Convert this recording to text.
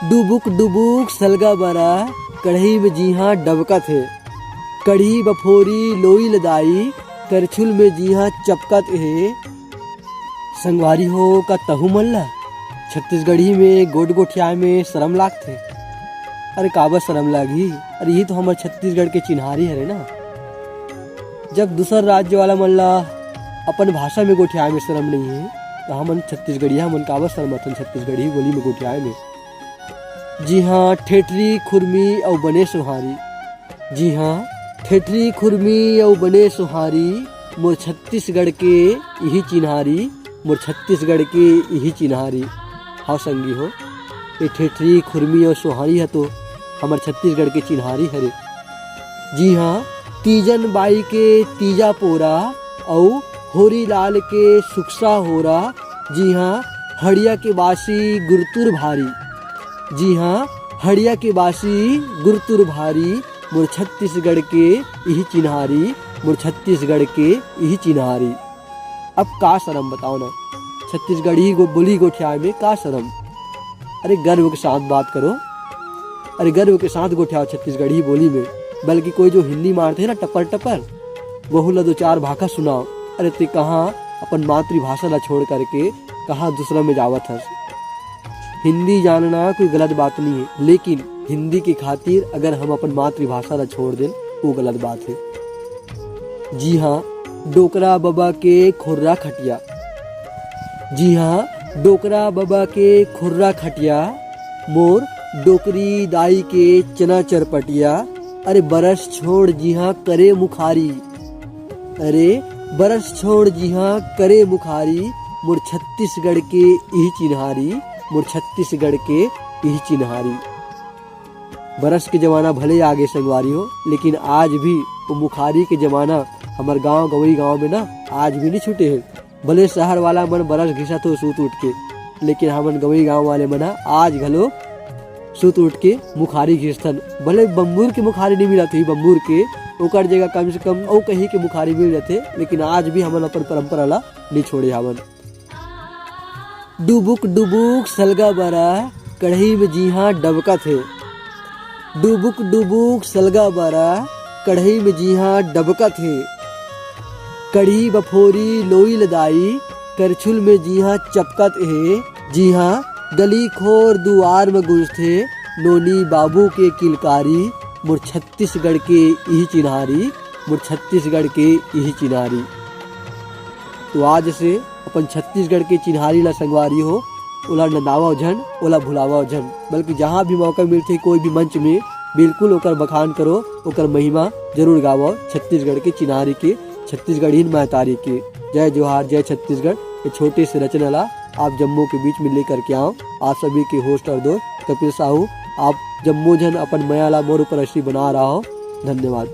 डुबुक डुबुक सलगा बरा, कढ़ई में जी हाँ डबका थे। कढ़ी बफोरी लोई लदाई, करछुल में जी हाँ चपकत है। संगवारी हो का तहु मल्ला, छत्तीसगढ़ी में गोट गोठिया में शर्म लागथे। अरे काबर शर्म लागी, अरे यही तो हमारे छत्तीसगढ़ के चिन्हारी है ना। जब दूसर राज्य वाला मल्ला अपन भाषा में गोठिया में शर्म नहीं है, तो हमन छत्तीसगढ़िया मन काबर शर्माथन छत्तीसगढ़ी बोली में गोठिया में। जी हाँ, ठेठरी खुरमी और बने सुहारी। जी हाँ, ठेठरी खुरमी और बने सुहारी, मोर छत्तीसगढ़ के यही चिन्हारी, मोर छत्तीसगढ़ के यही चिन्हारी। हाँ संगी हो, ये ठेठरी खुरमी और सुहारी है तो हमारे छत्तीसगढ़ के चिन्हारी हरे। जी हाँ, तीजन बाई के तीजा पोरा और होरी लाल के सुखसा होरा। जी हाँ, हड़िया के बासी गुरतुर भारी। जी हाँ, हड़िया के बासी गुरतुर भारी, मोर छत्तीसगढ़ के यही चिन्हारी, मोर छत्तीसगढ़ के यही चिन्हारी। अब का शर्म बताओ ना, छत्तीसगढ़ी बोली गोठिया में का शर्म। अरे गर्व के साथ बात करो, अरे गर्व के साथ गोठिया छत्तीसगढ़ी बोली में। बल्कि कोई जो हिंदी मारते हैं ना टपर टपर, वह ला दो चार भाखा सुनाओ। अरे ते कहाँ अपन मातृभाषा ला छोड़ करके कहाँ दूसरा में जावत है। हिंदी जानना कोई गलत बात नहीं है, लेकिन हिंदी की खातिर अगर हम अपन मातृभाषा ला छोड़ दें वो गलत बात है। जी हाँ, डोकरा बाबा के खुर्रा खटिया। जी हाँ, डोकरा बाबा के खुर्रा खटिया, मोर डोकरी दाई के चना चरपटिया। अरे बरस छोड़ जी हाँ करे मुखारी, अरे बरस छोड़ जी हाँ करे मुखारी, मोर छत्तीसगढ़ के यही चिन्हारी, मोर छत्तीसगढ़ के यही चिन्हारी। बरस के जमाना भले आगे संगवारी हो, लेकिन आज भी वो मुखारी के जमाना हमारे गांव गवई गांव में ना आज भी नहीं छूटे हैं। भले शहर वाला मन बरस घिसा तो सूत उठ के, लेकिन हमन गवई गांव वाले मना आज घलो सूत उठ के मुखारी घिसथन। भले बम्बूर के मुखारी नहीं मिला थी, बम्बूर के ओकर जगह कम से कम ओ कहीं के मुखारी मिल जाते, लेकिन आज भी हमन अपन परंपरा ला नहीं छोड़े हमन। डुबुक डुबुक सलगा बरा, कढ़ई में जी हाँ डबका थे। डुबुक डुबुक सलगा बरा, कढ़ई में जी हाँ डबका थे। कढ़ी बफोरी लोई लदाई, करछुल में जी हाँ चपकत है। जी हाँ, गली खोर दुआर में गुंजथे, नोनी बाबू के किलकारी, मोर छत्तीसगढ़ के यही चिन्हारी, मोर छत्तीसगढ़ के यही चिन्हारी। तो आज से अपन छत्तीसगढ़ के चिन्हारी ला संगवारी हो, ओला नंदावा झन, ओला भुलावा झन। बल्कि जहाँ भी मौका मिलते कोई भी मंच में बिल्कुल ओकर बखान करो, ओकर महिमा जरूर गावो छत्तीसगढ़ के चिन्हारी के, छत्तीसगढ़ी महतारी के। जय जोहार, जय छत्तीसगढ़। ये छोटे से रचना ला आप जम्मू के बीच में लेकर के आओ। आप सभी के होस्ट और दोस्त कपिल साहू, आप जम्मू जन अपन मयाला मोर ऊपर बना रहा हो। धन्यवाद।